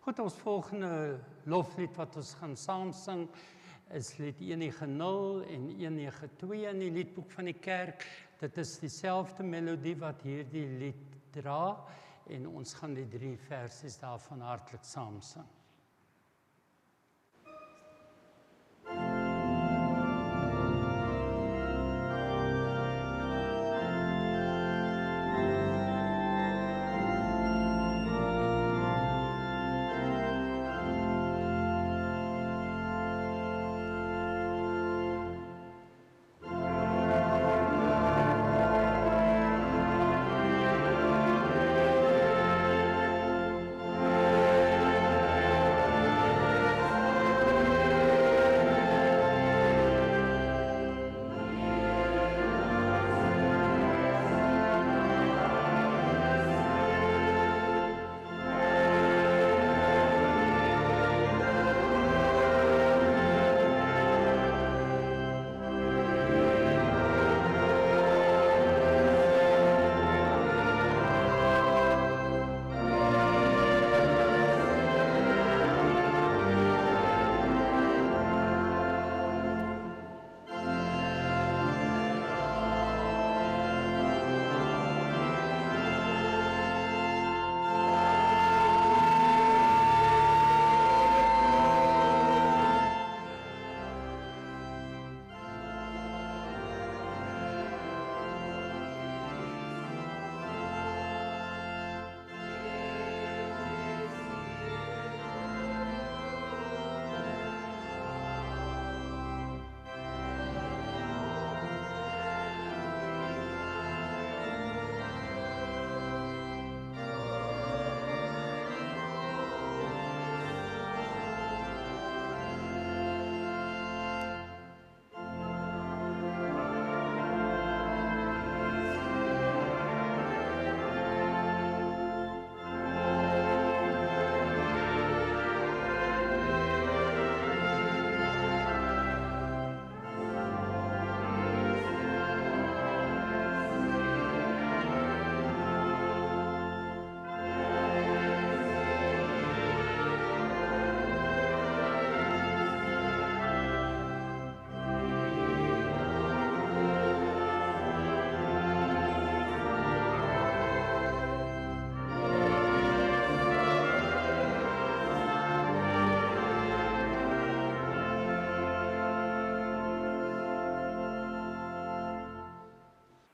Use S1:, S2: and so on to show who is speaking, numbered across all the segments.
S1: Goed, ons volgende loflied wat ons gaan saam sing is lied 190 en 192 in die liedboek van die kerk. Dit is dieselfde melodie wat hierdie lied dra en ons gaan die 3 versies daarvan hartlik saam sing.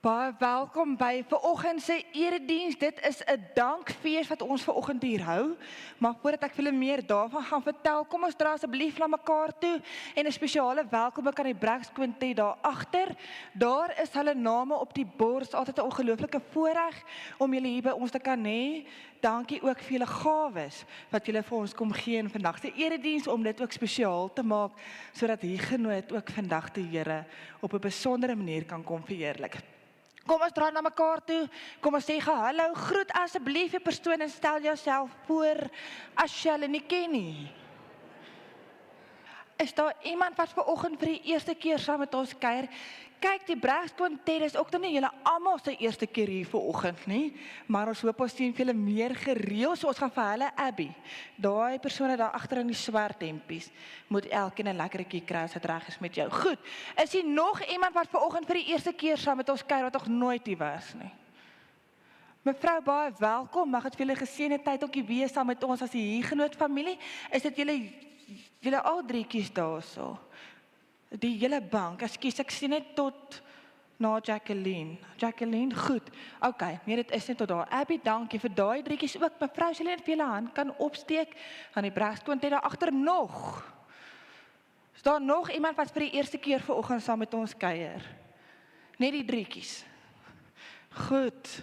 S2: Baie welkom by vanoggend se erediens. Dit is 'n dankfees wat ons vanoggend hier hou. Maar voordat ek julle meer daarvan gaan vertel, kom ons dra asseblief na mekaar toe en 'n spesiale welkom aan die Brax Quintet daar agter. Daar is hulle name op die bors. Altyd 'n ongelooflike voorreg om julle hier by ons te kan hê. Dankie ook vir julle gawes wat julle vir ons kom gee in vandag se erediens om dit ook spesiaal te maak sodat hier genoot ook vandag die Here op 'n besondere manier kan kom verheerlik. Kom ons draai na mekaar toe, kom ons sê hallo, groet asseblief die persoon en stel jouself voor as jy hulle nie ken nie. Is daar iemand wat vanoggend vir die eerste keer saam met ons kuier? Kyk, die Brax Quintet is ook dan nie julle almal se eerste keer hier vanoggend nie, maar ons hoop ons sien vir julle meer gereeld, so ons gaan vir hulle Abby, daai persone daar agter in die swart hempies, moet elkeen 'n lekkertjie kry as dit reg is met jou. Goed, is hier nog iemand wat vanoggend vir die eerste keer saam met ons kuier wat nog nooit hier was nie? Mevrou, baie welkom, mag dit vir julle geseënde tyd ook hier wees saam met ons as die Huguenot familie. Is dit julle al drietjies daarso? Die hele bank, ekskuus, ek sien net tot na Jacqueline. Jacqueline, goed. Okay, nee, dit is net tot daar. Abby, dankie vir daai drietjies ook. Mevrou, as julle net vir julle hand kan opsteek, aan die Brax Quintet daar agter nog. Is daar nog iemand wat vir die eerste keer vanoggend saam met ons kuier? Net die drietjies. Goed.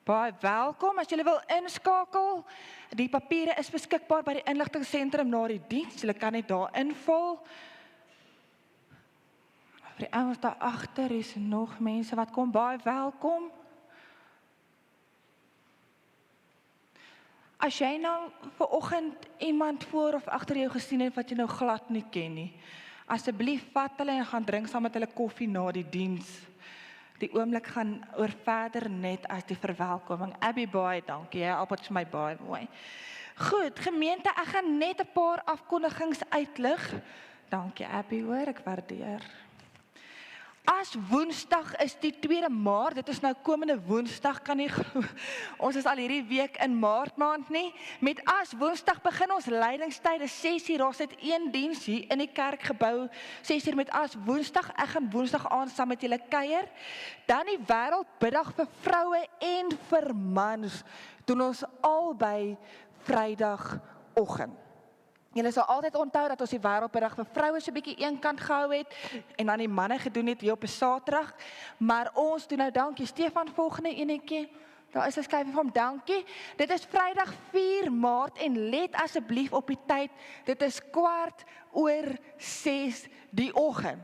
S2: Baie welkom, as julle wil inskakel, die papiere is beskikbaar by die inligtingssentrum na die diens, julle kan net daar invul. Vir die ouens daar agter is nog mense wat kom, baie welkom. As jy nou vanoggend iemand voor of agter jou gesien het wat jy nou glad nie ken nie, asseblief vat hulle en gaan drink saam met hulle koffie na die diens. Die oomblik gaan oor verder net as die verwelkoming. Abby, baie dankie, jy help dit vir my baie mooi. Goed, gemeente, ek gaan net 'n paar afkondigings uitlig. Dankie Abby, hoor, ek waardeer. As Woensdag is die 2de Maart, dit is nou komende Woensdag, kan nie glo. Ons is al hierdie week in Maart maand nie. Met as Woensdag begin ons leidingstyd, is 6:00, ons het een diens hier in die kerkgebou, 6:00 met as Woensdag, ek gaan Woensdag aand saam met julle kuier. Dan die wêreldbiddag vir vroue en vir mans, doen ons albei Vrydagoggend. Julle sal altyd onthou dat ons die wêreldbiddag vir vroue so 'n bietjie eenkant gehou het en dan die manne gedoen het hier op 'n Saterdag, maar ons doen nou dankie Stefan volgende enetjie. Daar is 'n skryf van hom, dankie. Dit is Vrydag 4 Maart en let asseblief op die tyd. Dit is 6:15 die oggend.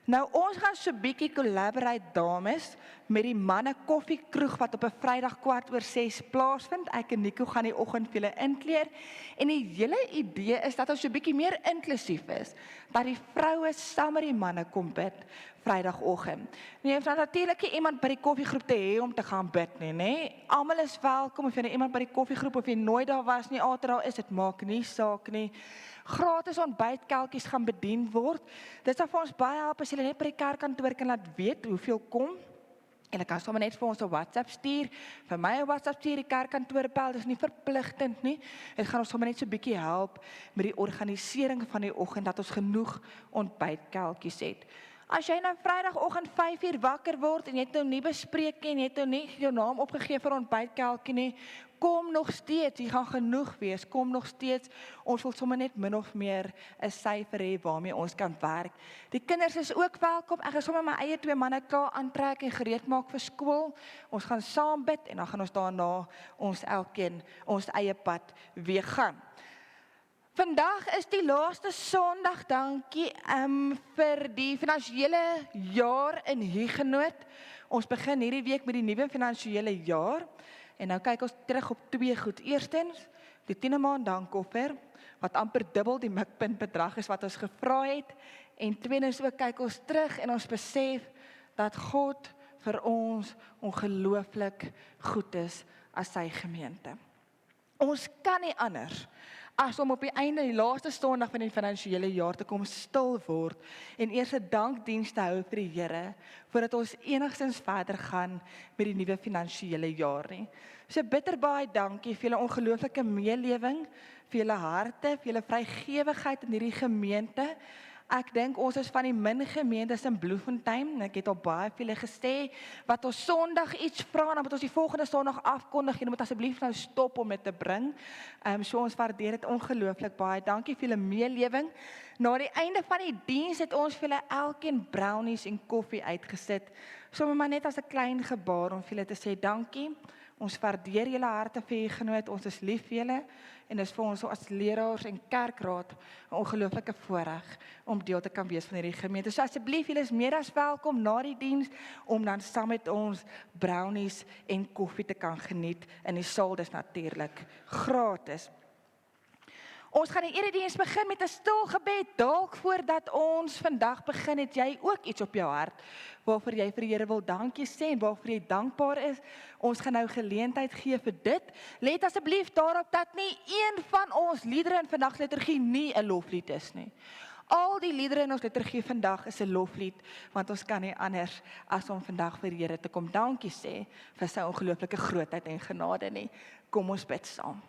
S2: Nou ons gaan so bietjie collaborate dames met die manne koffiekroeg wat op 'n Vrydag 6:15 plaasvind. Ek en Nico gaan die oggend vir julle inkleer en die hele idee is dat ons so bietjie meer inklusief is, dat die vroue saam met die manne kom bid Vrydagoggend. Nee, jy hoef natuurlik nie iemand by die koffiegroep te hê om te gaan bid nie, nê? Almal is welkom of jy iemand by die koffiegroep of jy nooit daar was nie, altyd daar is, dit maak nie saak nie. Gratis ontbytkelkies gaan bedien word. Dit sal vir ons baie help as julle net by die kerkkantoor kan laat weet hoeveel kom. Julle kan sommer net vir ons 'n WhatsApp stuur, vir my 'n WhatsApp stuur, die kerkkantoor bel, dit is nie verpligtend nie. Dit gaan ons sommer net so 'n bietjie help met die organisering van die oggend, dat ons genoeg ontbytkelkies het. As jy nou Vrydagoggend 5:00 wakker word en jy het nou nie bespreek nie, en jy het nou nie jou naam opgegee vir ontbytkelkie nie, kom nog steeds, jy gaan genoeg wees, kom nog steeds, ons wil sommer net min of meer 'n syfer hê waarmee ons kan werk. Die kinders is ook welkom, ek gaan sommer my eie 2 manne klaar aantrek en gereed maak vir skool, ons gaan saam bid en dan gaan ons daarna ons elkeen ons eie pad weer gaan. Vandag is die laaste Sondag, dankie, vir die finansiële jaar in Huguenot. Ons begin hierdie week met die nuwe finansiële jaar. En nou kyk ons terug op 2 goed. Eerstens, die 10de maand dankoffer, wat amper dubbel die mikpuntbedrag is wat ons gevra het. En tweedens ook kyk ons terug en ons besef dat God vir ons ongelooflik goed is as sy gemeente. Ons kan nie anders as om op die einde, die laaste Sondag van die finansiële jaar te kom stil word en eers 'n dankdiens te hou vir die Here, voordat ons enigstens verder gaan met die nuwe finansiële jaar nie. So bitter baie dankie vir julle ongelooflike meelewing, vir julle harte, vir julle vrygewigheid in hierdie gemeente. Ek dink ons is van die min gemeentes in Bloemfontein. Ek het al baie vir julle gesê, wat ons Sondag iets vra, dan moet ons die volgende Sondag afkondig. Julle moet asseblief nou stop om dit te bring. So ons waardeer dit ongelooflik baie. Dankie vir julle meelewing. Na die einde van die diens het ons vir julle elkeen brownies en koffie uitgesit. Sommige maar net as 'n klein gebaar om vir julle te sê dankie. Ons waardeer julle harte vir Huguenot, ons is lief vir julle en dis vir ons as leraars en kerkraad 'n ongelooflike voorreg om deel te kan wees van hierdie gemeente. So asseblief, julle is meer as welkom na die diens om dan saam met ons brownies en koffie te kan geniet in die saal, dis natuurlik gratis. Ons gaan die erediens begin met 'n stil gebed. Dalk voordat ons vandag begin, het jy ook iets op jou hart waarvoor jy vir die Here wil dankie sê en waarvoor jy dankbaar is. Ons gaan nou geleentheid gee vir dit. Let asseblief daarop dat nie een van ons liedere in vandag se liturgie nie 'n loflied is nie. Al die liedere in ons liturgie vandag is 'n loflied, want ons kan nie anders as om vandag vir die Here te kom dankie sê vir sy ongelooflike grootheid en genade nie. Kom ons bid saam.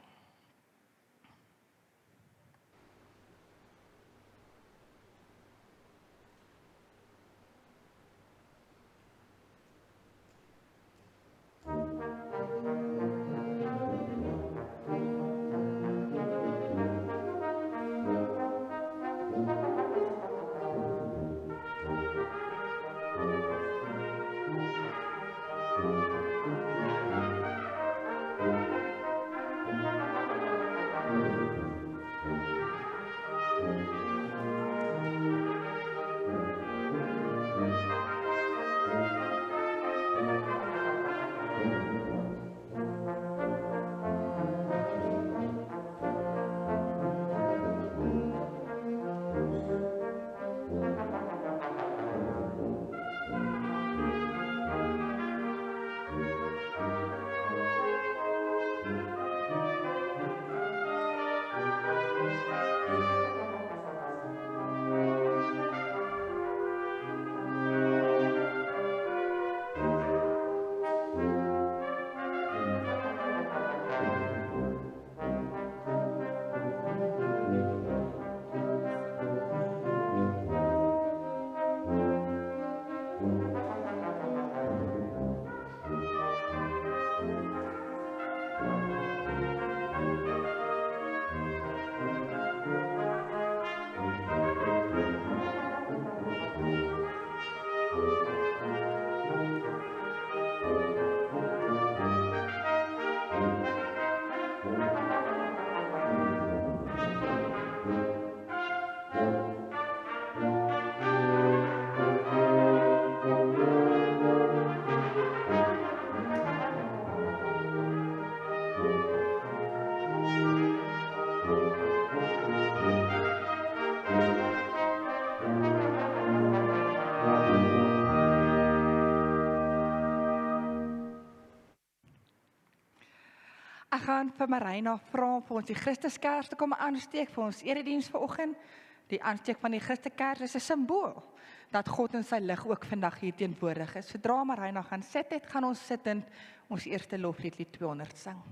S2: Ek gaan vir Marina vra om vir ons die Christuskers te kom aansteek vir ons erediens vanoggend. Die aansteek van die Christuskers is 'n simbool dat God in sy lig ook vandag hier teenwoordig is. Sodra Marina gaan sit het, gaan ons sit en ons eerste loflied, lied 200 sing.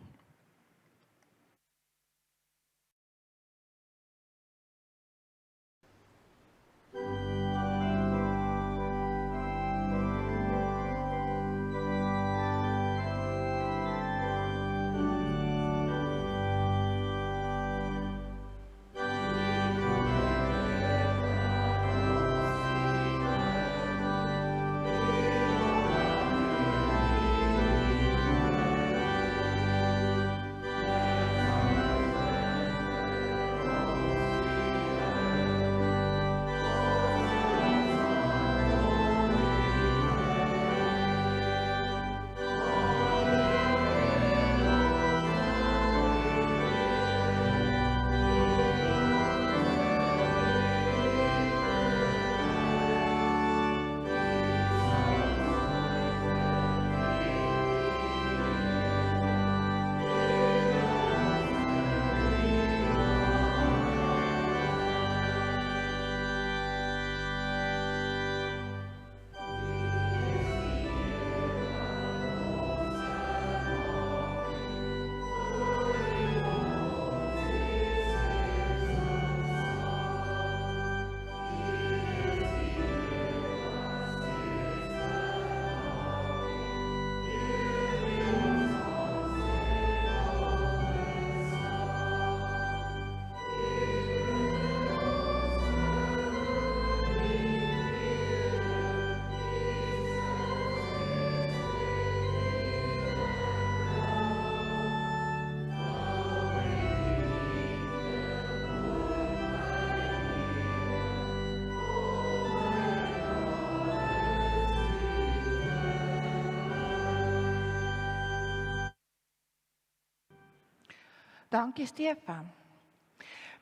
S2: Dankie Stefan.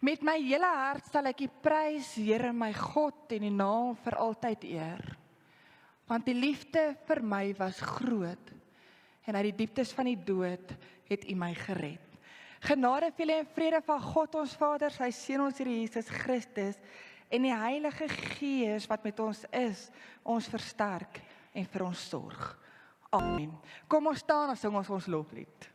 S2: Met my hele hart sal ek U prys, Here my God, en U naam vir altyd eer. Want die liefde vir my was groot, en uit die dieptes van die dood het U my gered. Genade, vir en vrede van God ons Vader, sy Seun ons Here Jesus Christus, en die Heilige Gees wat met ons is, ons versterk en vir ons sorg. Amen. Kom ons staan en sing ons loflied.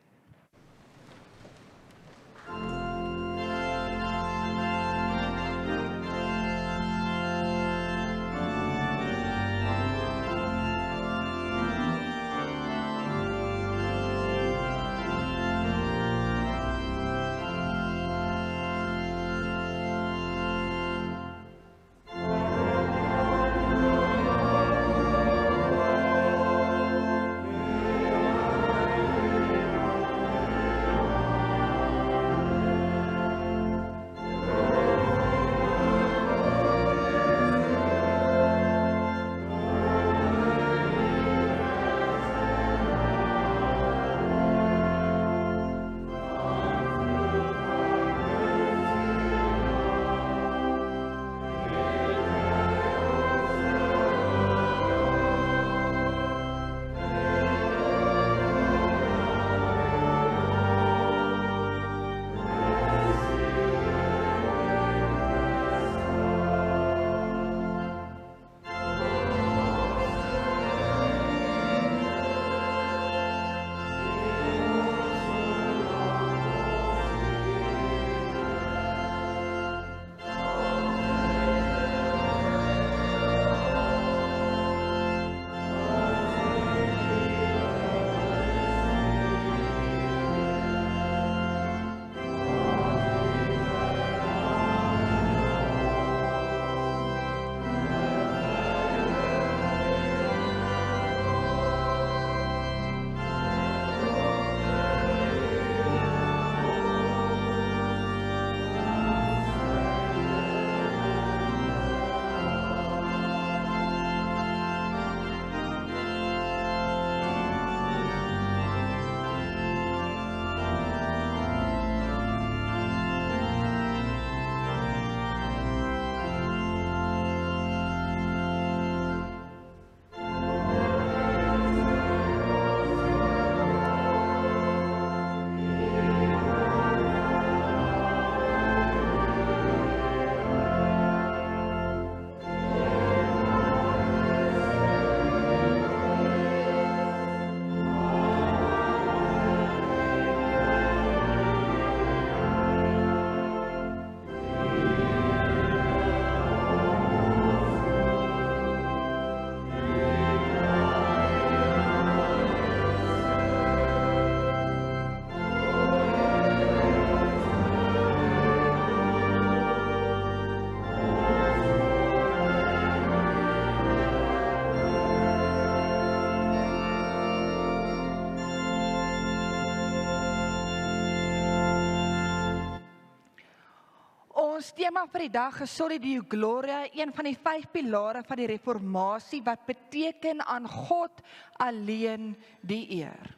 S2: Ons tema vir die dag is Soli Deo Gloria, een van die 5 pilare van die reformatie, wat beteken aan God alleen die eer.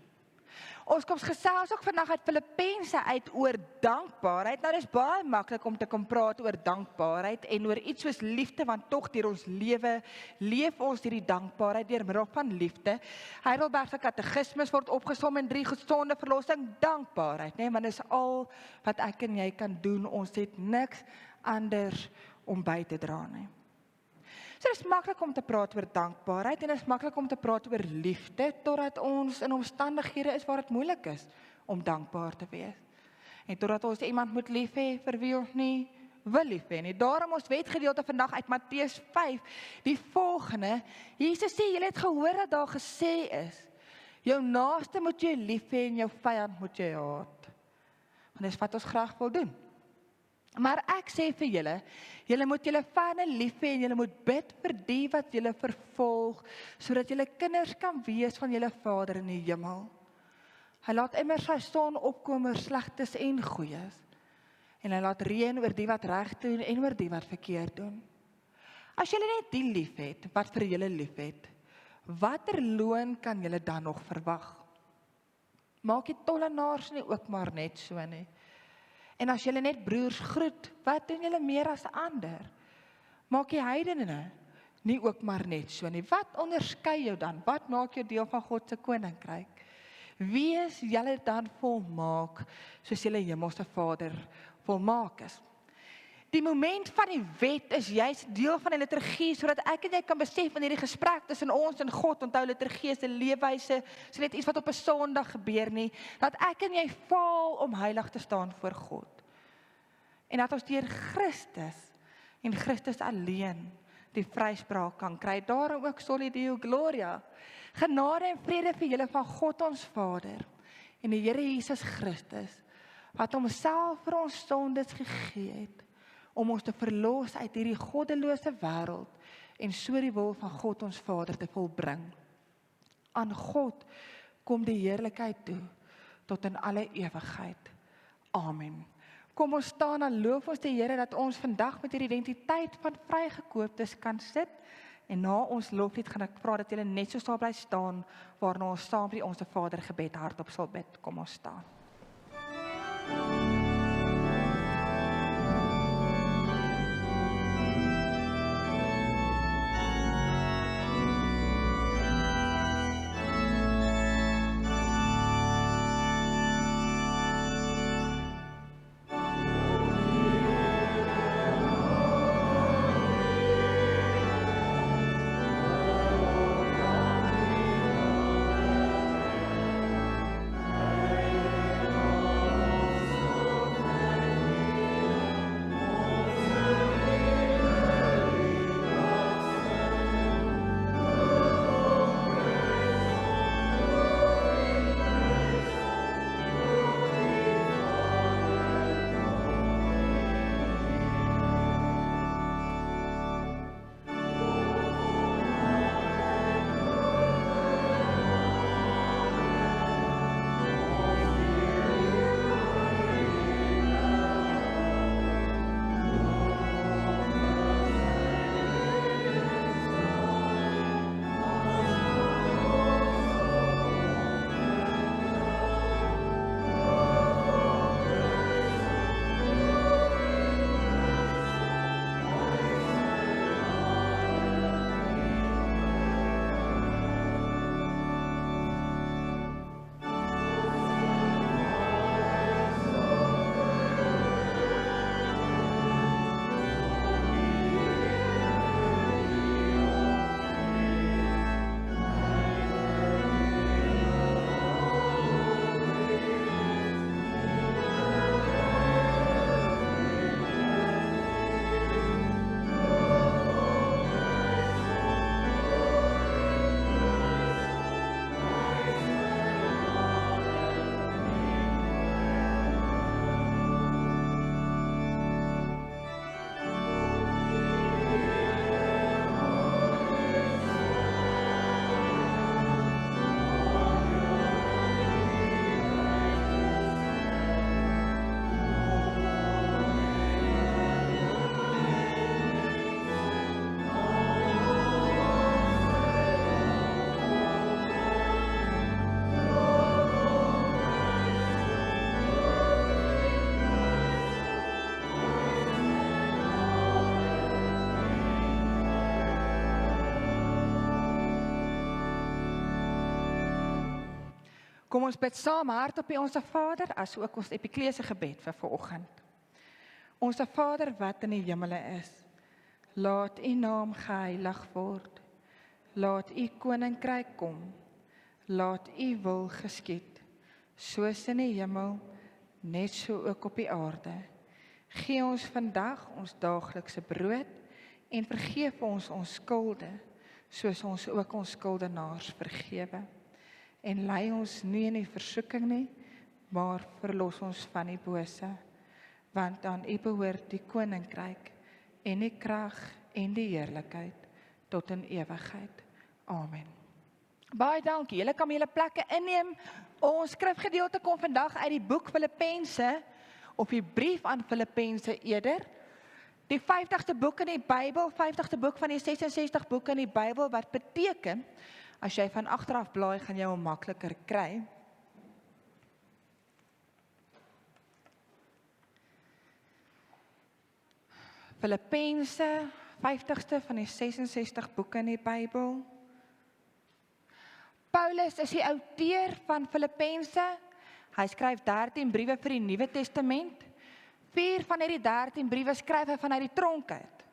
S2: Ons kom gesels ook vandag uit Filippense uit oor dankbaarheid. Nou, dit is baie maklik om te kom praat oor dankbaarheid en oor iets soos liefde, want tog deur ons lewe leef ons hierdie dankbaarheid deur middel van liefde. Heidelberg se katekismes word opgesom in 3 gesonde verlossing, dankbaarheid, nee, want dit is al wat ek en jy kan doen. Ons het niks anders om by te dra nie. So dit is maklik om te praat oor dankbaarheid en dit is maklik om te praat oor liefde, totdat ons in omstandighede is waar dit moeilik is om dankbaar te wees. En totdat ons iemand moet lief hê vir wie ons nie wil lief hê nie. Daarom ons wetgedeelte vandag uit Matteus 5, die volgende. Jesus sê, julle het gehoor dat daar gesê is, jou naaste moet jy lief hê en jou vyand moet jy haat. En dis wat ons graag wil doen. Maar ek sê vir julle, julle moet julle vyande lief hê en julle moet bid vir die wat julle vervolg, sodat julle kinders kan wees van julle Vader in die hemel. Hy laat immer sy son opkom oor slegtes en goeies. En hy laat reën oor die wat reg doen en oor die wat verkeerd doen. As julle net die lief het, wat vir julle lief het, watter loon kan julle dan nog verwag? Maak die tollenaars nie ook maar net so nie. En as julle net broers groet, wat doen julle meer as ander? Maak die heidene nie ook maar net so nie. Wat onderskei jou dan? Wat maak jou deel van God se koninkryk? Wees julle dan volmaak, soos julle hemelse Vader volmaak is. Die moment van die wet is juist deel van die liturgie, sodat ek en jy kan besef in hierdie gesprek tussen ons en God, onthou liturgie is 'n leefwyse, so net iets wat op 'n Sondag gebeur nie, dat ek en jy faal om heilig te staan voor God. En dat ons deur Christus en Christus alleen die vryspraak kan kry. Daarom ook Soli Deo Gloria. Genade en vrede vir julle van God ons Vader en die Here Jesus Christus, wat homself vir ons sondes gegee het, om ons te verlos uit hierdie goddelose wêreld en so die wil van God ons Vader te volbring. Aan God kom die heerlikheid toe tot in alle ewigheid. Amen. Kom ons staan en loof ons die Here dat ons vandag met hierdie identiteit van vrygekooptes kan sit. En na ons loflied gaan ek vra dat julle net so sal bly staan, waarna ons saam vir Onse Vader gebed hardop sal bid. Kom ons staan. Kom ons bid saam hardop by Onse Vader, as ook ons epikleese gebed vir vanoggend. Onse Vader wat in die hemele is, laat U naam geheilig word. Laat U koninkryk kom. Laat U wil geskied, soos in die hemel, net so ook op die aarde. Gee ons vandag ons daaglikse brood en vergeef ons ons skulde, soos ons ook ons skuldenaars vergewe. En lei ons nie in die versoeking nie, maar verlos ons van die bose, want aan U behoort die koninkryk en die krag en die heerlikheid tot in ewigheid. Amen. Baie dankie. Julle kan julle plekke inneem. Ons skrifgedeelte kom vandag uit die boek Filippense, of die brief aan Filippense eerder. Die 50ste boek in die Bybel, 50ste boek van die 66 boeke in die Bybel, wat beteken, as jy van agteraf blaai, gaan jy hom makliker kry. Filippense, 50ste van die 66 boeke in die Bybel. Paulus is die outeur van Filippense. Hy skryf 13 briewe vir die Nuwe Testament. 4 van hierdie 13 briewe skryf hy vanuit die tronk uit.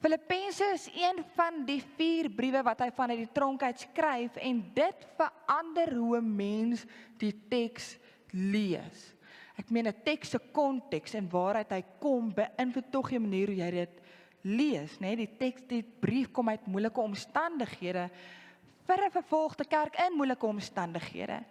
S2: Filippense is een van die 4 briewe wat hy vanuit die tronk uit skryf, en dit verander hoe 'n mens die teks lees. Ek meen 'n teks se konteks en waaruit hy kom, beïnvloed tog die manier hoe jy dit lees, né? Die brief kom uit moeilike omstandighede vir 'n vervolgde kerk in moeilike omstandighede.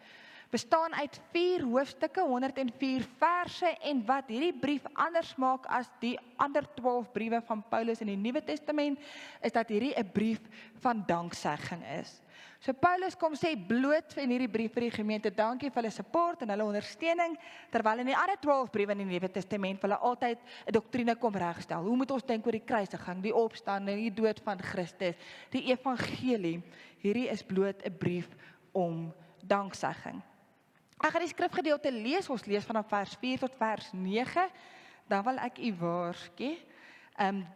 S2: Bestaan uit 4 hoofstukke, 104 verse, en wat hierdie brief anders maak as die ander 12 briewe van Paulus in die Nuwe Testament, is dat hierdie 'n brief van danksegging is. So Paulus kom sê bloot in hierdie brief vir die gemeente dankie vir hulle support en hulle ondersteuning, terwyl in die ander 12 briewe in die Nuwe Testament hulle altyd 'n doktrine kom regstel. Hoe moet ons dink oor die kruisiging, die opstanding, die dood van Christus, die evangelie? Hierdie is bloot 'n brief om danksegging. Ek gaan die skrifgedeelte lees. Ons lees vanaf vers 4 tot vers 9. Dan wil ek u waarsku,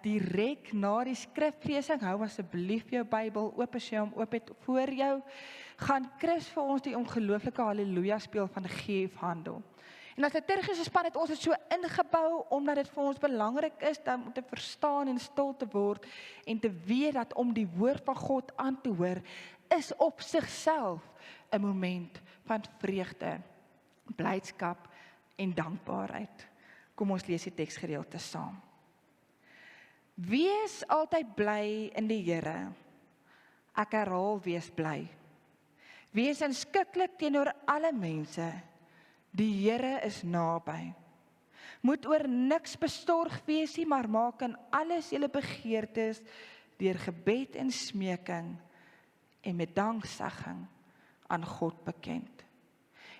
S2: direk na die skriflesing, hou asseblief jou Bybel oop as jy hom oop het voor jou, gaan Chris vir ons die ongelooflike haleluja speel van GF Handel. En as liturgiese span het ons dit so ingebou, omdat dit vir ons belangrik is, dan om te verstaan en stil te word, en te weet dat om die woord van God aan te hoor, is op sigself 'n moment van vreugde, blydskap en dankbaarheid. Kom ons lees die teksgedeelte saam. Wees altyd bly in die Here. Ek herhaal, wees bly. Wees inskikkelik teenoor alle mense. Die Here is naby. Moet oor niks bestorg wees nie, maar maak in alles julle begeertes deur gebed en smeking en met danksegging aan God bekend.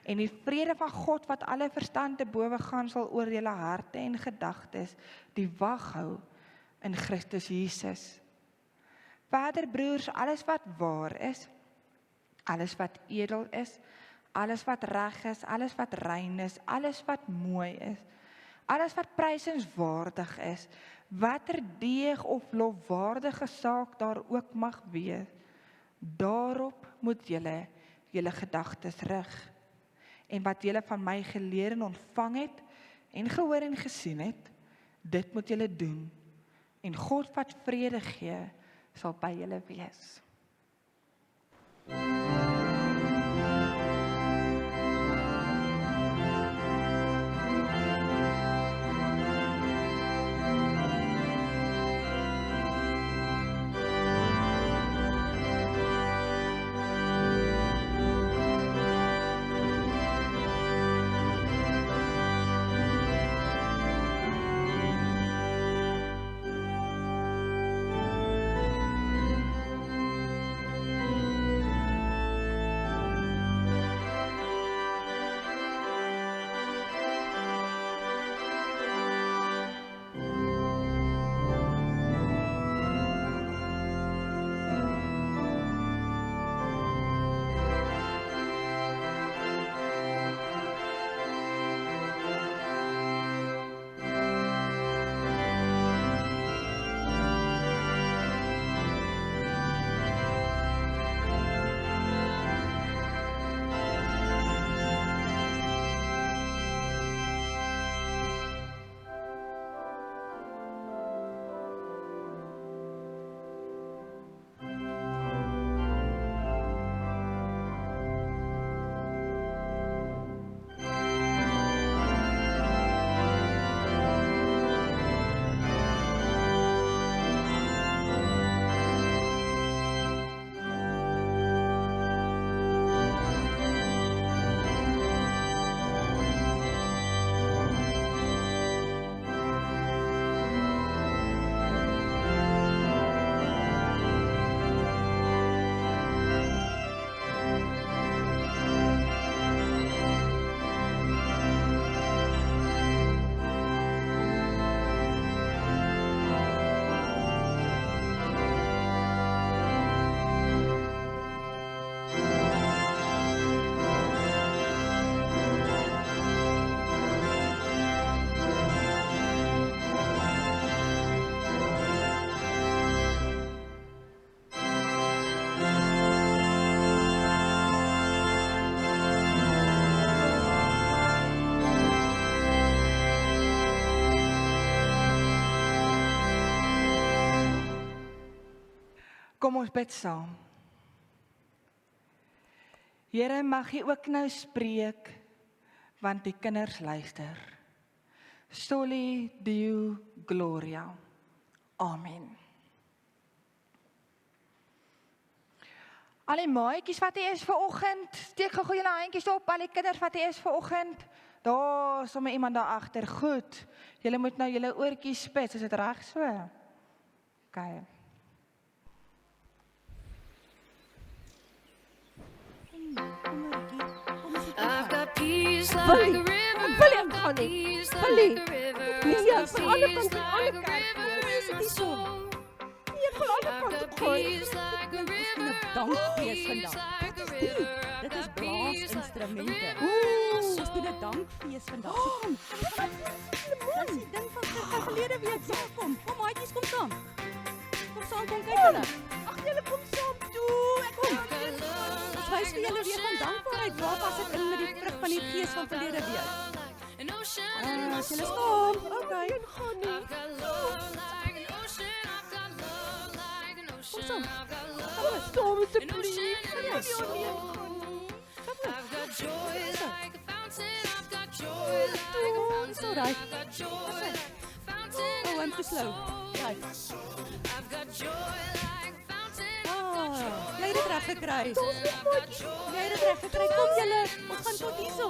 S2: En die vrede van God wat alle verstand te bowe gaan, sal oor julle harte en gedagtes die wag hou in Christus Jesus. Verder broers, alles wat waar is, alles wat edel is, alles wat reg is, alles wat rein is, alles wat mooi is, alles wat prysenswaardig is, watter deeg of lofwaardige saak daar ook mag wees, daarop moet julle gedagtes rig. En wat julle van my geleer en ontvang het, en gehoor en gesien het, dit moet julle doen. En God wat vrede gee, sal by julle wees. Kom ons bid saam. Here, mag U ook nou spreek, want die kinders luister. Soli Deo Gloria. Amen. Al die maatjies wat hier is vanoggend, steek gou julle handjies op, al die kinders wat hier is vanoggend. Daar is sommer iemand daar agter. Goed. Julle moet nou julle oortjies spits, is dit reg so? Okay.
S3: I've got peace like a river.
S4: William
S3: I've got
S4: gaan nie.
S3: peace
S4: Willie.
S3: like a river.
S4: Nee,
S3: I've got
S4: van alle
S3: peace
S4: kante, alle
S3: like a
S4: kante.
S3: river
S4: Hoe is
S3: in
S4: dit
S3: my
S4: die son?
S3: soul.
S4: Nee, van alle
S3: I've
S4: kante
S3: got
S4: gaan.
S3: peace like a river.
S5: dankfees
S3: Peace
S5: vandag.
S3: like a river. I've
S5: Dit is
S3: got peace like a
S5: blaasinstrumente.
S3: river.
S5: Ons doen 'n dankfees vandag. So kom. Dis die ding van verlede week. Ja, kom maatjies, kom saam. Kom saam, kom kyk hulle.
S4: Ag, julle kom saam toe. Ek kom.
S5: Ons wys vir julle weer van dankbaarheid. Waar was dit in met die vrug van die gees van verlede week?
S3: An ocean in
S5: Ah,
S3: my
S5: as julle
S3: soul.
S5: staan. Okay.
S4: Gaan nie.
S3: I've got love like an ocean. I've got love like an ocean.
S5: saam.
S3: I've got love
S4: Kom saam
S3: an
S4: asseblief.
S3: ocean in my
S4: Nee,
S3: soul.
S4: nee.
S3: I've got joy like a fountain. I've got joy like a
S5: It's all
S3: fountain.
S5: right.
S3: I've got joy fountain.
S5: Oh,
S3: in
S5: I'm
S3: my
S5: too slow.
S3: soul.
S5: Right.
S3: I've got joy like a fountain.
S5: Ah, jy het dit reg gekry.
S3: I've got joy.
S5: Jy het dit reg gekry. Kom julle, ons gaan tot hierso.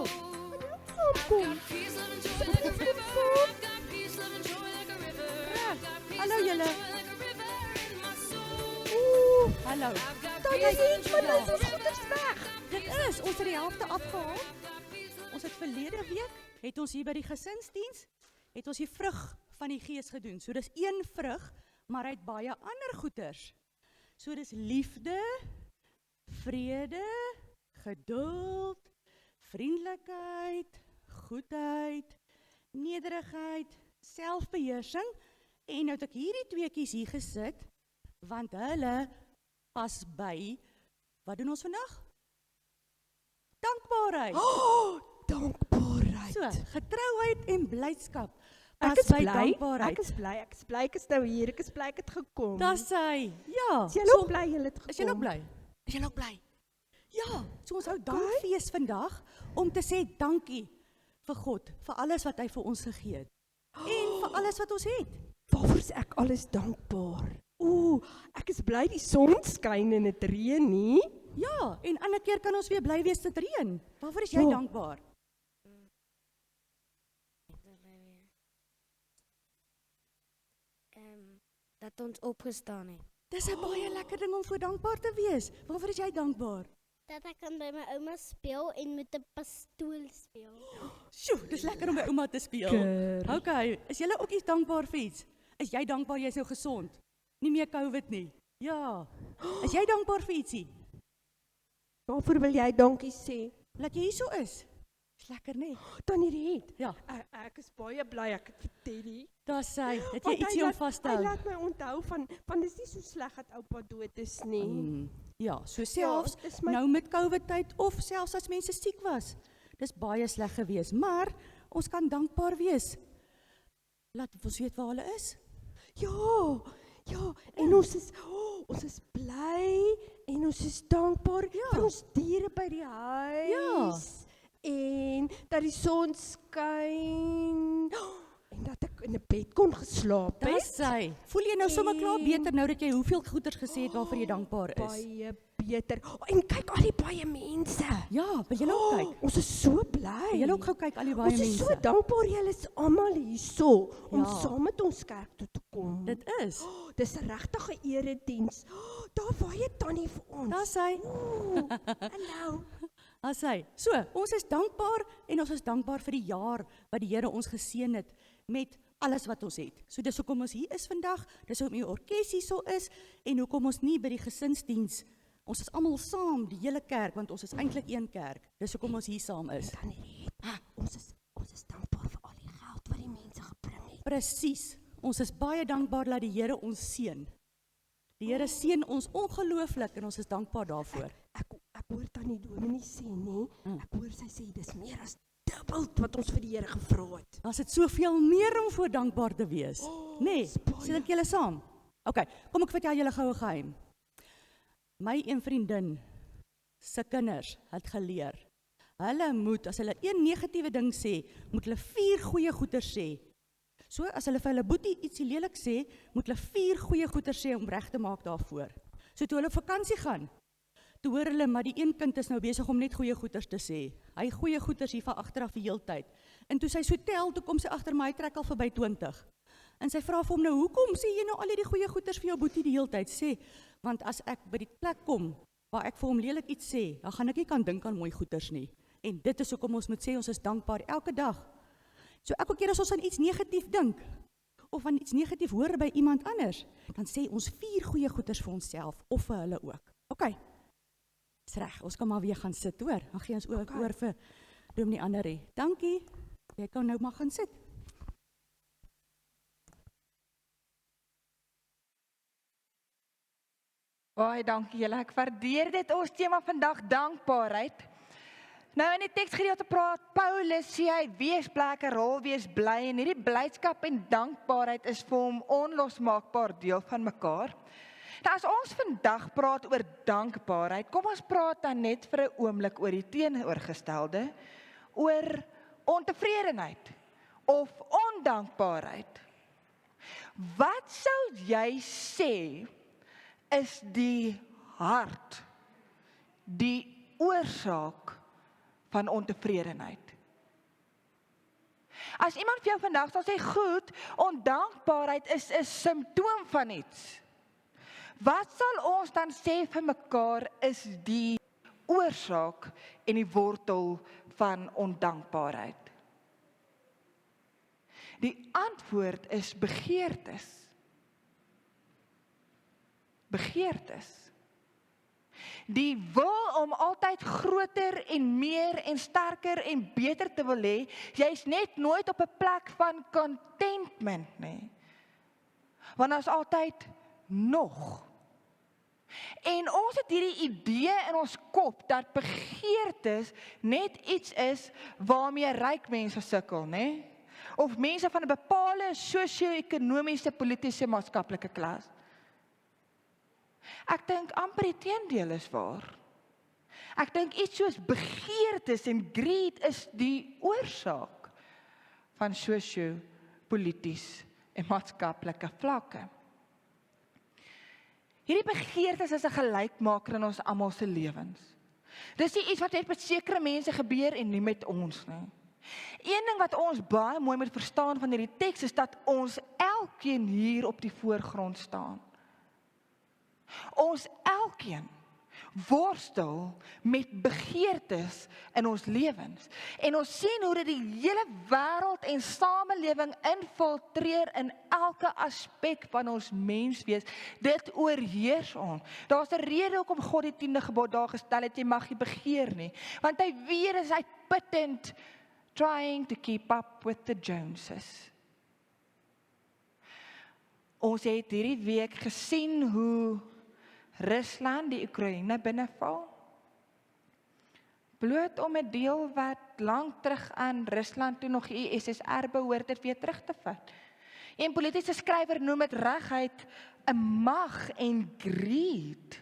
S3: Got peace, love, and joy like a river. I've got peace, love, and joy like a river. I've got peace,
S5: Hallo
S3: love, and
S5: julle.
S3: joy like a river in my soul.
S5: Hallo.
S3: I've got
S4: Daar
S3: peace,
S4: is
S3: love, and
S4: iets
S3: joy
S4: van
S3: like a
S4: ons
S3: river.
S4: goeders weg.
S5: Dit is, ons het die helfte afgehaal. Ons het verlede week, het ons hier by die gesinsdiens, het ons die vrug van die gees gedoen. So dis een vrug, maar hy het baie ander goeders. So dis liefde, vrede, geduld, vriendelikheid, goedheid, nederigheid, selfbeheersing. En nou het ek hierdie tweeetjies hier gesit, want hulle pas by, wat doen ons vandag? Dankbaarheid.
S4: Dankbaarheid.
S5: So, getrouheid en blydskap.
S4: Ek
S5: Pas
S4: is
S5: by
S4: bly.
S5: dankbaarheid.
S4: Ek is bly. Ek is nou hier. Ek is bly ek het gekom.
S5: Dis hy. Ja.
S4: Is julle ook bly julle het gekom?
S5: Is julle ook bly? Is julle ook bly? Ja, so ons hou dankfees vandag om te sê dankie vir God, vir alles wat hy vir ons gegee het. En vir alles wat ons het.
S4: Waarvoor is ek alles dankbaar? Ek is bly die son skyn en dit reën nie.
S5: Ja, en ander keer kan ons weer bly wees dit reën. Waarvoor is jy
S4: Ja.
S5: dankbaar?
S6: Dat ons opgestaan het.
S5: Dis 'n baie lekker ding om voor dankbaar te wees. Waarvoor is jy dankbaar?
S6: Dat ek kan by my ouma speel en met 'n pistool speel.
S5: Sjoe, dis lekker om by ouma te speel.
S4: Lekker.
S5: Okay, is julle ook iets dankbaar vir iets? Is jy dankbaar jy's nou gesond? Nie meer COVID nie. Ja. Is jy dankbaar vir ietsie?
S4: Waarvoor wil jy dankie sê?
S5: Dat jy hier so is. Is lekker, nê?
S4: Tannie Riet.
S5: Ja,
S4: Ek is baie bly ek het vir Teddy.
S5: daar sê, dat jy
S4: Want hy
S5: ietsie om
S4: laat-
S5: vas te
S4: Hy
S5: hou.
S4: laat my onthou van dis nie so sleg dat oupa dood is nie.
S5: Ja, so selfs
S4: dis my-
S5: nou met COVID tyd of selfs as mense siek was. Dis baie sleg gewees, maar ons kan dankbaar wees. Laat ons weet waar hulle is.
S4: Ja, en ons is bly en ons is dankbaar vir ons diere by die huis. En dat die son skyn. En dat ek in 'n bed kon geslaap het.
S5: Dis hy. Voel jy nou sommer klaar beter nou dat jy hoeveel goeders gesê het waarvoor jy dankbaar is?
S4: Baie beter. En kyk al die baie mense.
S5: Ja, wil julle ook kyk?
S4: Ons is so bly.
S5: Wil julle ook gou kyk al die baie
S4: Ons is
S5: mense?
S4: so dankbaar julle is almal hierso om
S5: Ja.
S4: saam met ons kerk toe te kom.
S5: Dit is.
S4: Dis 'n regte erediens. Daar waai tannie vir ons.
S5: Daar's hy.
S4: Hallo.
S5: As hy. So, ons is dankbaar en ons is dankbaar vir die jaar wat die Here ons geseën het met alles wat ons het. So dis hoekom ons hier is vandag, dis hoekom die orkes hier so is en hoekom ons nie by die gesinsdiens, ons is almal saam, die hele kerk, want ons is eintlik een kerk. Dis hoekom ons hier saam is.
S4: Tannie Riet, ons is dankbaar vir al die geld wat die mense gebring het.
S5: Presies. Ons is baie dankbaar dat die Here ons seën. Die Here seën ons ongelooflik en ons is dankbaar daarvoor.
S4: Ek hoor tannie Dominee sê, nê? Ek hoor sy sê dis meer as dubbel wat ons vir die Here gevra het.
S5: Daar's dit soveel meer om voor dankbaar te wees. Nee,
S4: dis baie.
S5: sê dit julle saam. OK, kom ek vertel julle gou 'n geheim. My een vriendin se kinders het geleer. Hulle moet, as hulle een negatiewe ding sê, moet hulle 4 goeie goeie sê. So, as hulle vir hulle boetie ietsie lelik sê, moet hulle 4 goeie goeie sê om reg te maak daarvoor. So, toe hulle op vakansie gaan, toe hoor hulle, maar die een kind is nou besig om net goeie goeders te sê. Hy goeie goeders hier van agteraf die hele tyd. En toe sy so tel, toe kom sy agter, maar hy trek al verby 20. En sy vra vir hom nou, hoekom sê jy nou al die goeie goeders vir jou boetie die hele tyd? Sê, want as ek by die plek kom, waar ek vir hom lelik iets sê, dan gaan ek nie kan dink aan mooi goeders nie. En dit is hoekom ons moet sê, ons is dankbaar elke dag. So elke keer as ons aan iets negatief dink, of aan iets negatief hoor by iemand anders, dan sê ons 4 goeie goeders vir onsself, of vir hulle ook. OK, is reg, ons kan maar weer gaan sit, hoor. Dan gee ons ook oor vir Dominee Annerie. Dankie, jy kan nou maar gaan sit.
S2: Baie dankie julle, ek waardeer dit. Ons tema vandag dankbaarheid. Nou in die teksgedeelte praat Paulus, sê hy, wees bly, ek herhaal, wees bly, en hierdie blydskap en dankbaarheid is vir hom onlosmaakbaar deel van mekaar. Nou as ons vandag praat oor dankbaarheid, kom ons praat dan net vir 'n oomblik oor die teenoorgestelde, oor ontevredenheid of ondankbaarheid. Wat sou jy sê is die hart, die oorsaak van ontevredenheid? As iemand vir jou vandag sal sê, goed, ondankbaarheid is 'n simptoom van iets. Wat sal ons dan sê vir mekaar is die oorsaak en die wortel van ondankbaarheid? Die antwoord is begeertes. Begeertes. Die wil om altyd groter en meer en sterker en beter te wil hê, jy's net nooit op 'n plek van contentment nie. Want daar's altyd nog. En ons het hierdie idee in ons kop dat begeertes net iets is waarmee ryk mense sukkel, nê? Of mense van 'n bepaalde sosio-ekonomiese, politiese, maatskaplike klas. Ek dink amper die teendeel is waar. Ek dink iets soos begeertes en greed is die oorsaak van sosio-polities en maatskaplike vlakke. Hierdie begeertes is 'n gelykmaker in ons almal se lewens. Dis nie iets wat net met sekere mense gebeur en nie met ons nie. Een ding wat ons baie mooi moet verstaan van hierdie teks is dat ons elkeen hier op die voorgrond staan. Ons elkeen worstel met begeertes in ons lewens. En ons sien hoe dit die hele wêreld en samelewing infiltreer in elke aspek van ons menswees. Dit oorheers ons. Daar's 'n rede hoekom God die 10de gebod daar gestel het, jy mag nie begeer nie. Want hy weet is uitputtend trying to keep up with the Joneses. Ons het hierdie week gesien hoe Rusland die Oekraïne binneval. Bloot om 'n deel wat lank terug aan Rusland toe nog die USSR behoort het weer terug te vat. Een politiese skrywer noem dit reguit 'n mag en greed.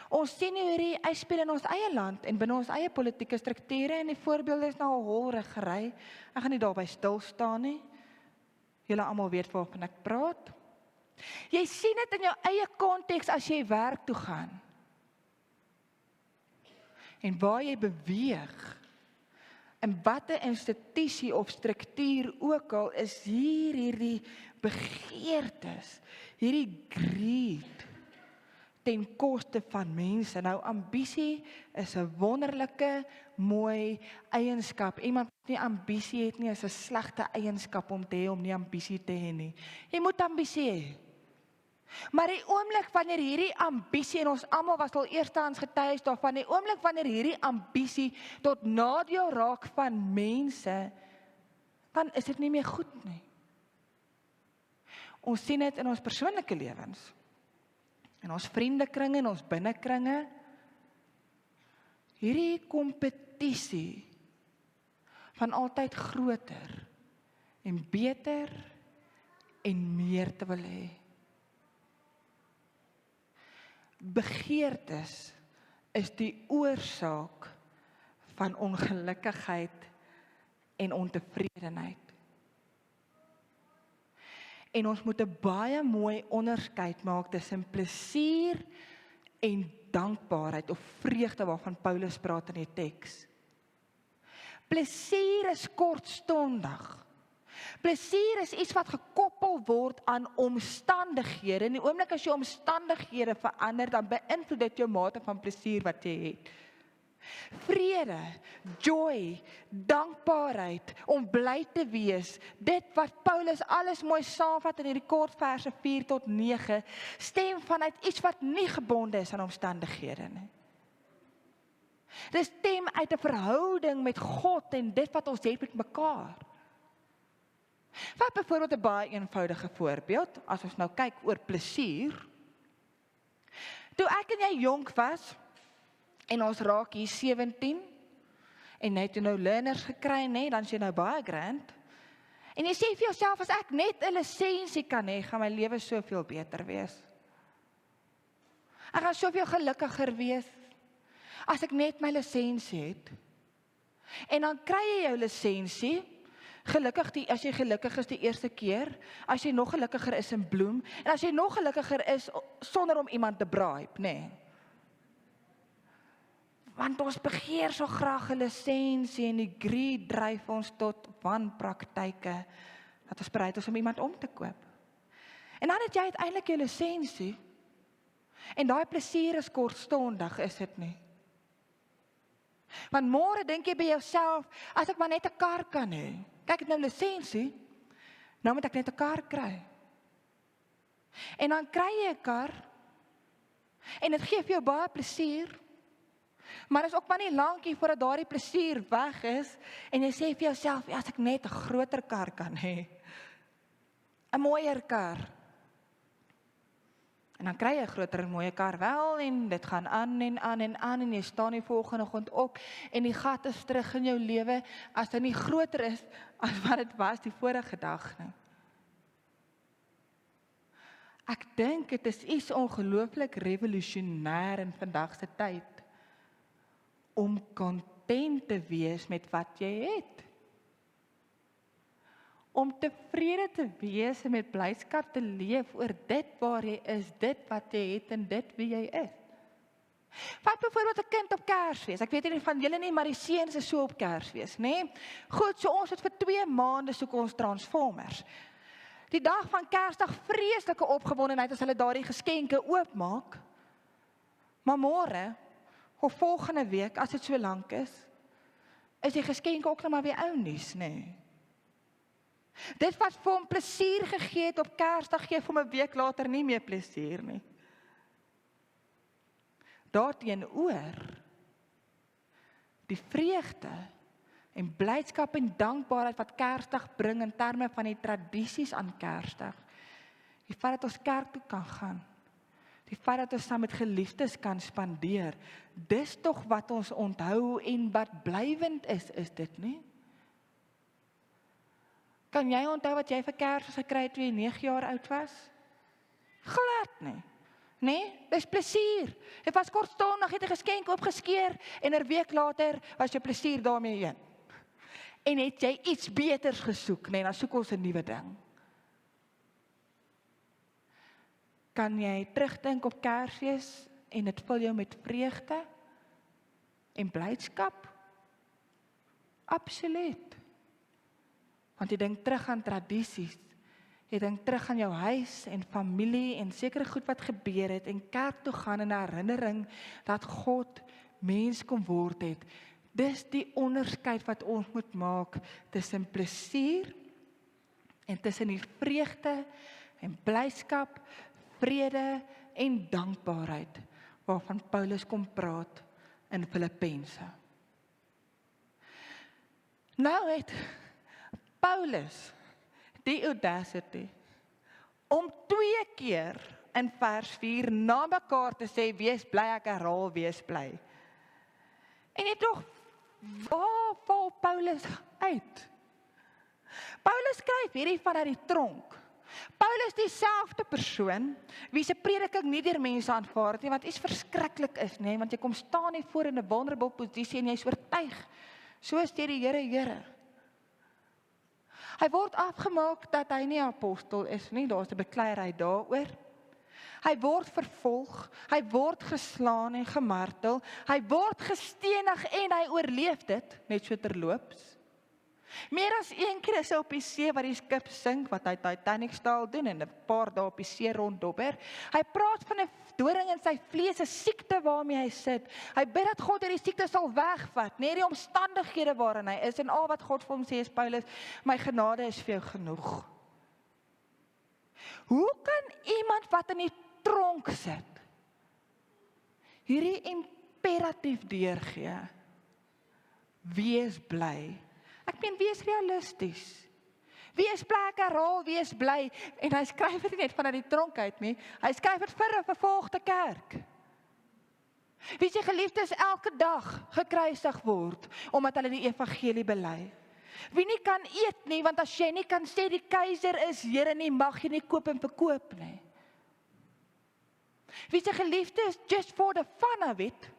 S2: Ons sien hoe hierdie uitspeel in ons eie land en binne ons eie politieke strukture en die voorbeelde is nou al holregery. Ek gaan nie daarby stil staan nie. Julle almal weet waarvan ek praat. Jy sien dit in jou eie konteks as jy werk toe gaan. En waar jy beweeg, in watter institusie of struktuur ook al, is hierdie begeertes, hierdie greed, ten koste van mense. Nou, ambisie is 'n wonderlike, mooi eienskap. Iemand wat nie ambisie het nie, is 'n slegte eienskap om te hê, om nie ambisie te hê nie. Jy moet ambisie hê. Maar die oomblik wanneer hierdie ambisie, en ons almal was al eerstehands getuies daarvan, die oomblik wanneer hierdie ambisie tot nadeel raak van mense, dan is dit nie meer goed nie. Ons sien dit in ons persoonlike lewens, in ons vriendekringe, in ons binnekringe. Hierdie kompetisie van altyd groter en beter en meer te wil hê. begeertes is die oorsaak van ongelukkigheid en ontevredenheid. En ons moet 'n baie mooi onderskeid maak tussen plesier en dankbaarheid of vreugde waarvan Paulus praat in die teks. Plesier is kortstondig. Plesier is iets wat gekoppel word aan omstandighede. In die oomblik as jou omstandighede verander, dan beïnvloed dit jou mate van plesier wat jy het. Vrede, joy, dankbaarheid, om bly te wees, dit wat Paulus alles mooi saamvat in hierdie kort verse 4 tot 9, stem vanuit iets wat nie gebonde is aan omstandighede nie. Dit stem uit 'n verhouding met God en dit wat ons het met mekaar. Wat byvoorbeeld 'n baie eenvoudige voorbeeld, as ons nou kyk oor plesier. Toe ek en jy jonk was, en ons raak hier 17, en jy het nou learners gekry, nee, dan is jy nou baie grand, en jy sê vir jouself, as ek net 'n lisensie kan hê, gaan my lewe soveel beter wees. Ek gaan soveel gelukkiger wees, as ek net my lisensie het. En dan kry jy jou lisensie, as jy gelukkig is die eerste keer, as jy nog gelukkiger is in bloem, en as jy nog gelukkiger is, sonder om iemand te bribe, nee. Want ons begeer so graag 'n lisensie en die greed dryf ons tot wanpraktyke, dat ons bereid is om iemand om te koop. En dan het jy uiteindelik jou lisensie, en daai plesier is kortstondig, is dit nie? Want môre dink jy by jouself, as ek maar net 'n kar kan hê. Kyk, ek het nou lisensie, nou moet ek net 'n kar kry. En dan kry jy 'n kar, en dit gee vir jou baie plesier, maar is ook maar nie lankie voordat daardie plesier weg is, en jy sê vir jouself, ja, as ek net 'n groter kar kan hê, 'n mooier kar. En dan kry jy 'n groter en mooie kar wel, en dit gaan aan en aan en aan, en jy staan die volgende oggend op, en die gat is terug in jou lewe, as dit nie groter is, as wat dit was die vorige dag nie. Ek dink dit is iets ongelooflik revolusionêr in vandag se tyd, om content te wees met wat jy het. Om tevrede te wees en met blydskap te leef oor dit waar jy is, dit wat jy het en dit wie jy is. Vat byvoorbeeld 'n kind op Kersfees. Ek weet nie van julle nie, maar die seuns is so op Kersfees, nê? Goed, so ons het vir 2 maande soek ons Transformers. Die dag van Kersdag vreeslike opgewondenheid as hulle daardie geskenke oopmaak. Maar môre of volgende week, as dit so lank is die geskenke ook nog maar weer ou nuus, nê? Dit wat vir hom plesier gegee het op Kersdag, gee vir hom 'n week later nie meer plesier nie. Daarteenoor, die vreugde en blydskap en dankbaarheid wat Kersdag bring in terme van die tradisies aan Kersdag, die feit dat ons kerk toe kan gaan, die feit dat ons saam met geliefdes kan spandeer, dis tog wat ons onthou en wat blywend is dit nie? Kan jy onthou wat jy vir Kersfees gekry het toe jy 9 jaar oud was? Glad nie. Nee, dis plesier. Dit was kortstondig, het 'n geskenk opgeskeer en 'n week later was jou plesier daarmee heen. En het jy iets beters gesoek, nee, dan soek ons 'n nuwe ding. Kan jy terugdink op Kersfees en dit vul jou met vreugde en blydskap? Absoluut. Want jy dink terug aan tradisies, jy dink terug aan jou huis en familie en sekere goed wat gebeur het en kerk toe gaan in herinnering dat God mens kom word het. Dis die onderskeid wat ons moet maak tussen plesier en tussen die vreugde en blydskap, vrede en dankbaarheid waarvan Paulus kom praat in Filippense. Nou het Paulus die audacity om 2 keer in vers 4 na mekaar te sê, wees bly, ek herhaal, wees bly. En jy tog, waar val Paulus uit? Paulus skryf hierdie vanuit die tronk. Paulus dieselfde persoon, wie se prediking nie deur mense aanvaar het nie, wat iets verskriklik is, nê, want jy kom staan nie voor in 'n vulnerable posisie en jy is oortuig, so is dit die Here. Hy word afgemaak dat hy nie apostel is nie, daar's 'n bekleierheid daaroor. Hy word vervolg, hy word geslaan en gemartel, hy word gestenig en hy oorleef dit, net so terloops. Meer as een keer is hy op die see wat die skip sink, wat hy Titanic-staal doen en 'n paar dae op die see ronddobber. Hy praat van 'n doring in sy vlees, 'n siekte waarmee hy sit. Hy bid dat God hierdie siekte sal wegvat, net die omstandighede waarin hy is, en al wat God vir hom sê is, Paulus, my genade is vir jou genoeg. Hoe kan iemand wat in die tronk sit, hierdie imperatief deurgee? Wees bly. Ek meen, wees realisties. Wees bly, ek herhaal, wees bly. En hy skryf dit nie net vanuit die tronk uit nie, hy skryf dit vir 'n vervolgde kerk. Wie se geliefdes elke dag gekruisig word, omdat hulle die evangelie bely. Wie nie kan eet nie, want as jy nie kan sê die keiser is Here nie, mag jy nie koop en verkoop nie. Wie se geliefdes just for the fun of it,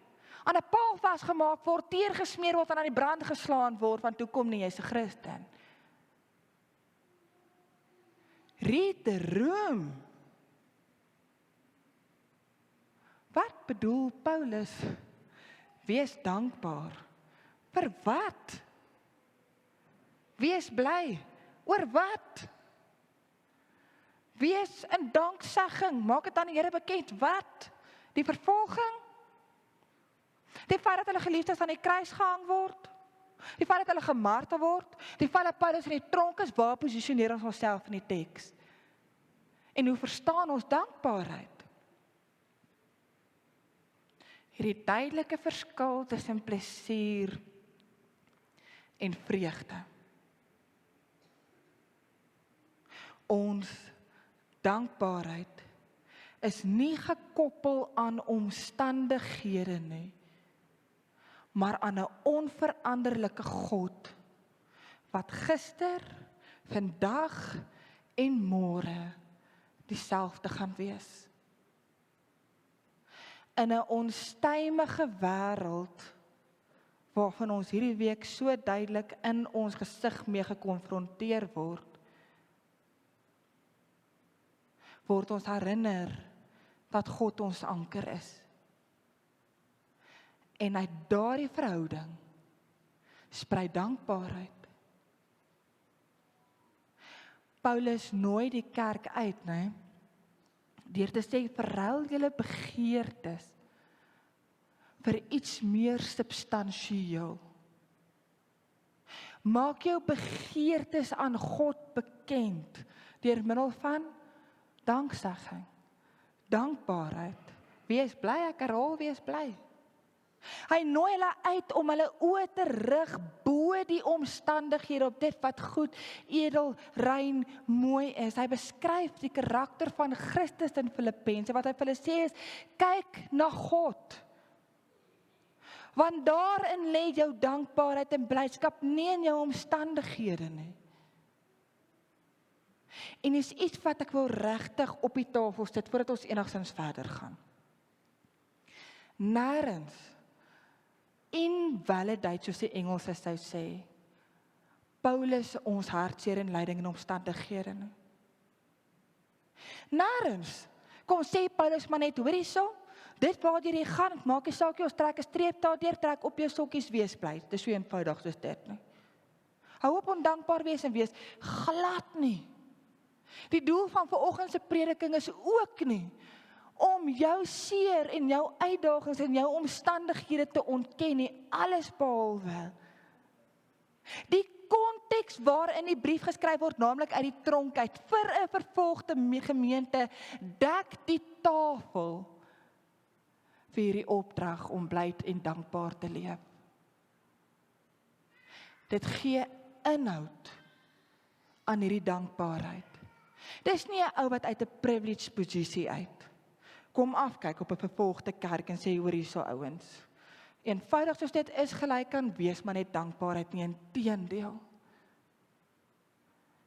S2: aan 'n paal vasgemaak word, teergesmeer word en aan die brand geslaan word, want toe kom nie jy's 'n Christen. Read the room. Wat bedoel Paulus? Wees dankbaar. Vir wat? Wees bly. Oor wat? Wees in danksegging. Maak dit aan die Here bekend. Wat? Die vervolging? Die feit dat hulle geliefdes aan die kruis gehang word? Die feit dat hulle gemartel word? Die feit dat Paulus in die tronk is, waar posisioneer ons onsself in die teks? En hoe verstaan ons dankbaarheid? Hierdie duidelike verskil tussen plesier en vreugde. Ons dankbaarheid is nie gekoppel aan omstandighede nie, maar aan 'n onveranderlike God, wat gister, vandag en môre dieselfde gaan wees. In 'n onstuimige wêreld, waarvan ons hierdie week so duidelik in ons gesig mee gekonfronteer word ons herinner dat God ons anker is. En uit daardie verhouding sprei dankbaarheid. Paulus nooi die kerk uit, né? Deur te sê, verruil julle begeertes vir iets meer substansieel. Maak jou begeertes aan God bekend deur middel van danksegging, dankbaarheid. Wees bly, ek herhaal, wees bly. Hy nooi hulle uit om hulle oë te rig bo die omstandighede op dit wat goed, edel, rein, mooi is. Hy beskryf die karakter van Christus in Filippense. Wat hy vir hulle sê is, kyk na God. Want daarin lê jou dankbaarheid en blydskap, nie in jou omstandighede nie. En is iets wat ek wil regtig op die tafel sit, voordat ons enigstens verder gaan. Nêrens invalidate, soos die Engelse sou sê, Paulus ons hartseer en lyding en omstandighede nie. Nêrens kom sê Paulus maar net, hoor hierso, dit waar jy gaan, maak nie saak, ons trek 'n streep daardeur, trek op jou sokkies, wees bly. Dit is so eenvoudig soos dit nie. Hou op ondankbaar wees en wees glad nie. Die doel van vanoggend se prediking is ook nie om jou seer en jou uitdagings en jou omstandighede te ontken nie, alles behalwe. Die konteks waarin die brief geskryf word, naamlik uit die tronk uit, vir 'n vervolgde gemeente, dek die tafel vir hierdie opdrag om blyd en dankbaar te leef. Dit gee inhoud aan hierdie dankbaarheid. Dis nie 'n ou wat uit 'n privileged posisie uit kom afkyk op 'n vervolgde kerk en sê, hoor hierso ouens. Eenvoudig soos dit is gelyk kan wees, maar net dankbaarheid nie, inteendeel.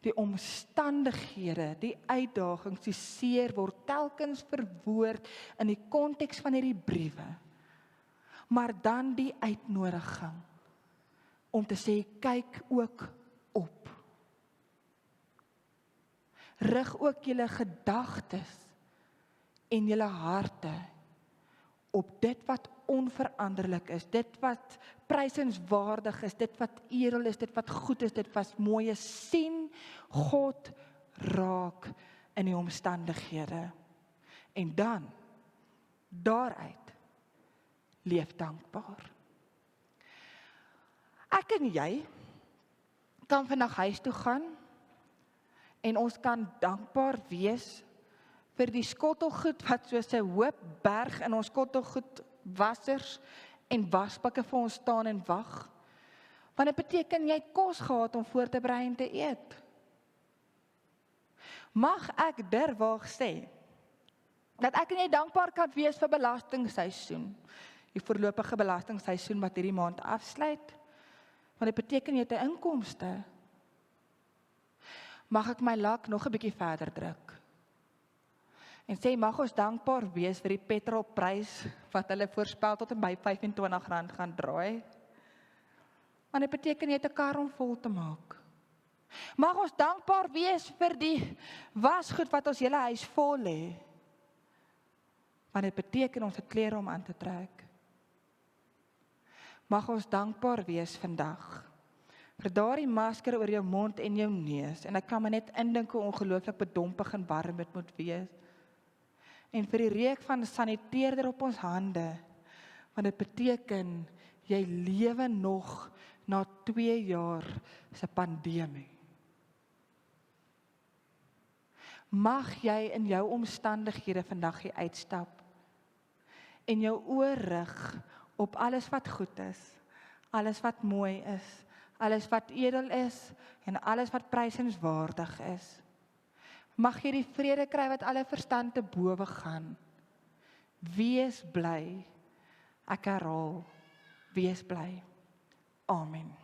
S2: die omstandighede, die uitdagings, die seer word telkens verwoord in die konteks van hierdie briewe. Maar dan die uitnodiging om te sê, kyk ook op. Rig ook julle gedagtes en julle harte op dit wat onveranderlik is, dit wat prysenswaardig is, dit wat edel is, dit wat goed is, dit wat mooi is. Sien God raak in die omstandighede. En dan, daaruit, leef dankbaar. Ek en jy kan vandag huis toe gaan en ons kan dankbaar wees vir die skottelgoed wat soos 'n hoop berg in ons skottelgoed wassers en wasbakke vir ons staan en wag. Want dit beteken jy het kos gehad om voor te berei en te eet. Mag ek durwaag sê dat ek en jy dankbaar kan wees vir belastingsseisoen. Die voorlopige belastingsseisoen wat hierdie maand afsluit. Want dit beteken jy het 'n inkomste. Mag ek my lak nog 'n bietjie verder druk? En sê, mag ons dankbaar wees vir die petrolprys wat hulle voorspel tot en by R25 gaan draai. Want dit beteken jy het 'n kar om vol te maak. Mag ons dankbaar wees vir die wasgoed wat ons hele huis vol lê. Want dit beteken ons het klere om aan te trek. Mag ons dankbaar wees vandag vir daardie masker oor jou mond en jou neus. En ek kan my net indink hoe ongelooflik bedompig en warm dit moet wees. En vir die reuk van saniteerder op ons hande, want dit beteken, jy lewe nog na 2 jaar se pandemie. Mag jy in jou omstandighede vandag hier uitstap, en jou oor rig op alles wat goed is, alles wat mooi is, alles wat edel is, en alles wat prysenswaardig is. Mag jy die vrede kry wat alle verstand te bowe gaan. Wees bly. Ek herhaal, wees bly. Amen.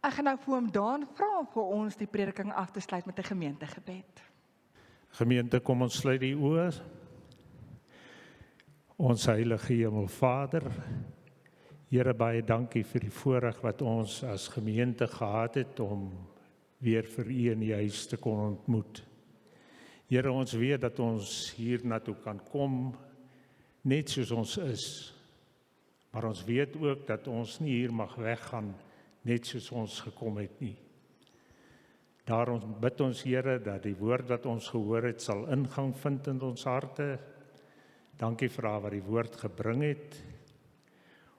S2: Ek gaan nou vir hom Daan vra om vir ons die prediking af te sluit met 'n gemeentegebed.
S7: Gemeente, kom ons sluit die oë. Ons heilige Hemelvader, Here, baie dankie vir die voorreg wat ons as gemeente gehad het om weer vir U in die huis te kon ontmoet. Here, ons weet dat ons hier na toe kan kom, net soos ons is. Maar ons weet ook dat ons nie hier mag weggaan, net soos ons gekom het nie. Daarom bid ons, Here, dat die woord wat ons gehoor het, sal ingang vind in ons harte, Dankie vir haar wat die woord gebring het.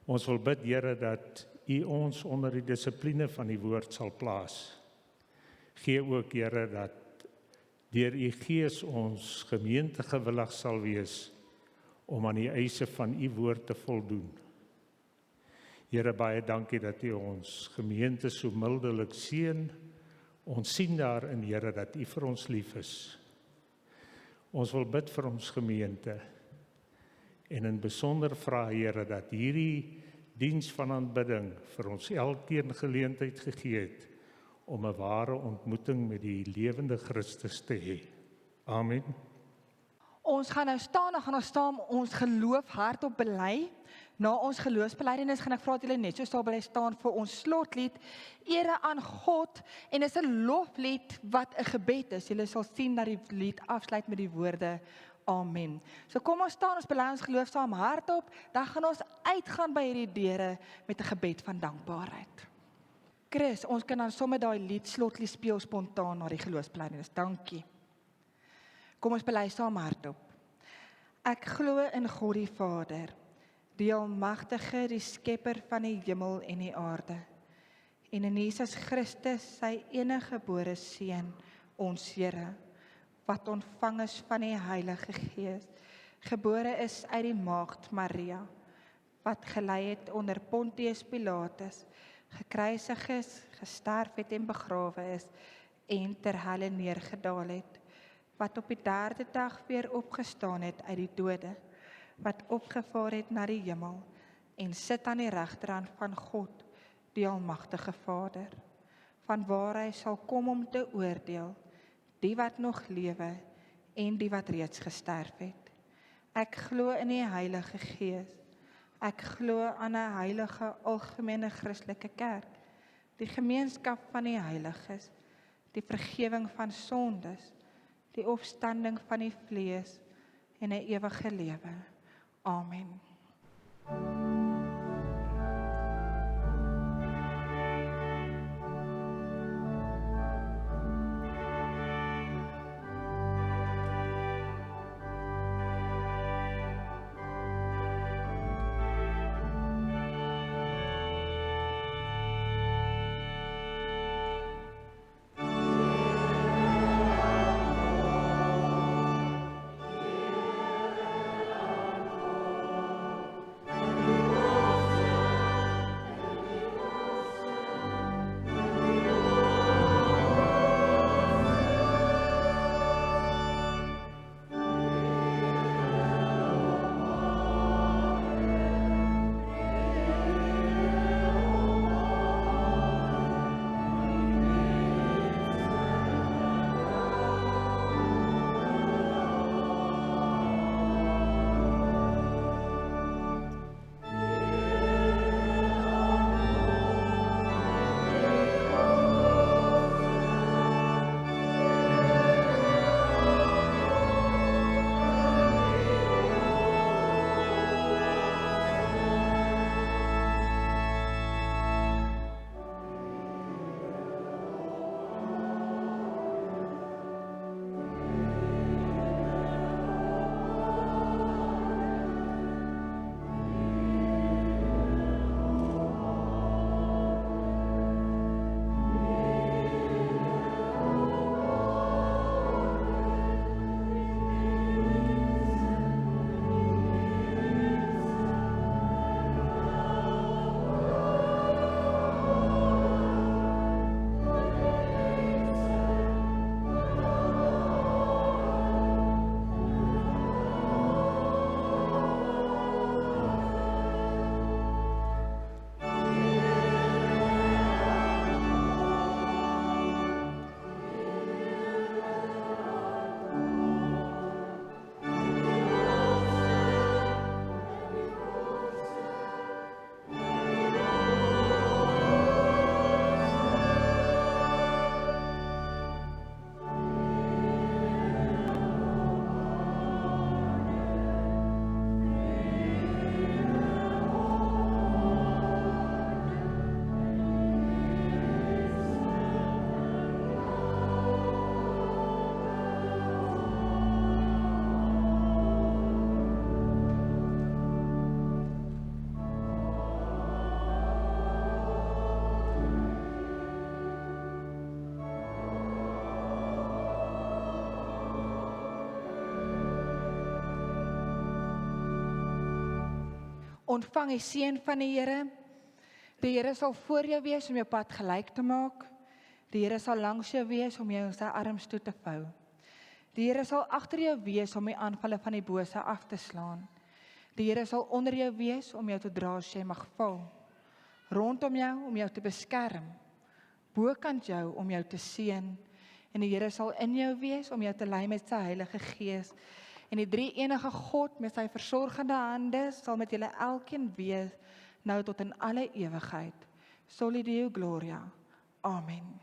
S7: Ons wil bid, Here, dat U ons onder die dissipline van die woord sal plaas. Gee ook, Here, dat deur U Gees ons gemeente gewillig sal wees om aan die eise van U woord te voldoen. Here, baie dankie dat U ons gemeente so mildelik seën. Ons sien daarin, Here, dat U vir ons lief is. Ons wil bid vir ons gemeente en in besonder vra, Here, dat hierdie diens van aanbidding vir ons elkeen geleentheid gegee het om 'n ware ontmoeting met die lewende Christus te hê. Amen.
S2: Ons gaan nou staan, dan gaan ons saam ons geloof hardop bely. Na ons geloofsbelijdenis gaan ek vra dat julle net so staan bly staan vir ons slotlied, ere aan God, en dit is 'n loflied wat 'n gebed is. Julle sal sien dat die lied afsluit met die woorde Amen. So kom ons staan, ons bely ons geloof saam hardop, dan gaan ons uitgaan by hierdie deure met 'n gebed van dankbaarheid. Chris, ons kan dan sommer daai lied slotlied speel spontaan na die geloofsbelijdenis. Dankie. Kom ons bely saam hardop. Ek glo in God die Vader, die Almagtige, die Skepper van die hemel en die aarde, en in Jesus Christus, sy enige gebore Seun, ons Here, wat ontvang is van die Heilige Gees, gebore is uit die maagd Maria, wat gelei het onder Pontius Pilatus, gekruisig is, gesterf het en begrawe is, en ter helle neergedaal het, wat op die 3de dag weer opgestaan het uit die dode, wat opgevaar het na die hemel, en sit aan die regterhand van God, die Almagtige Vader, van waar hy sal kom om te oordeel, die wat nog lewe, en die wat reeds gesterf het. Ek glo in die Heilige Gees, ek glo aan 'n heilige algemene Christelike kerk, die gemeenskap van die heiliges, die vergifnis van sondes, die opstanding van die vlees en 'n ewige lewe. Amen. Ontvang die seën van die Here. Die Here sal voor jou wees om jou pad gelyk te maak. Die Here sal langs jou wees om jou in sy arms toe te vou. Die Here sal agter jou wees om die aanvalle van die bose af te slaan. Die Here sal onder jou wees om jou te dra as jy mag val. Rondom jou om jou te beskerm. Bokant jou om jou te seën. En die Here sal in jou wees om jou te lei met sy Heilige Gees. En die drie enige God met sy versorgende hande sal met julle elkeen wees, nou tot in alle ewigheid. Soli Deo Gloria. Amen.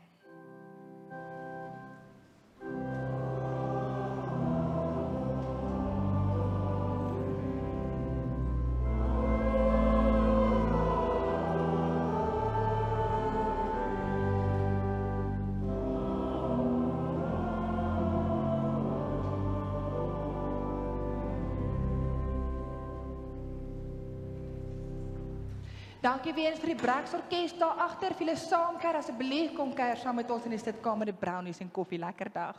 S2: Dankie weer eens vir die Bracks Orkes daar agter. Vir julle saamkuier, asseblief kom kuier saam met ons in die sitkamer, die brownies en koffie. Lekker dag.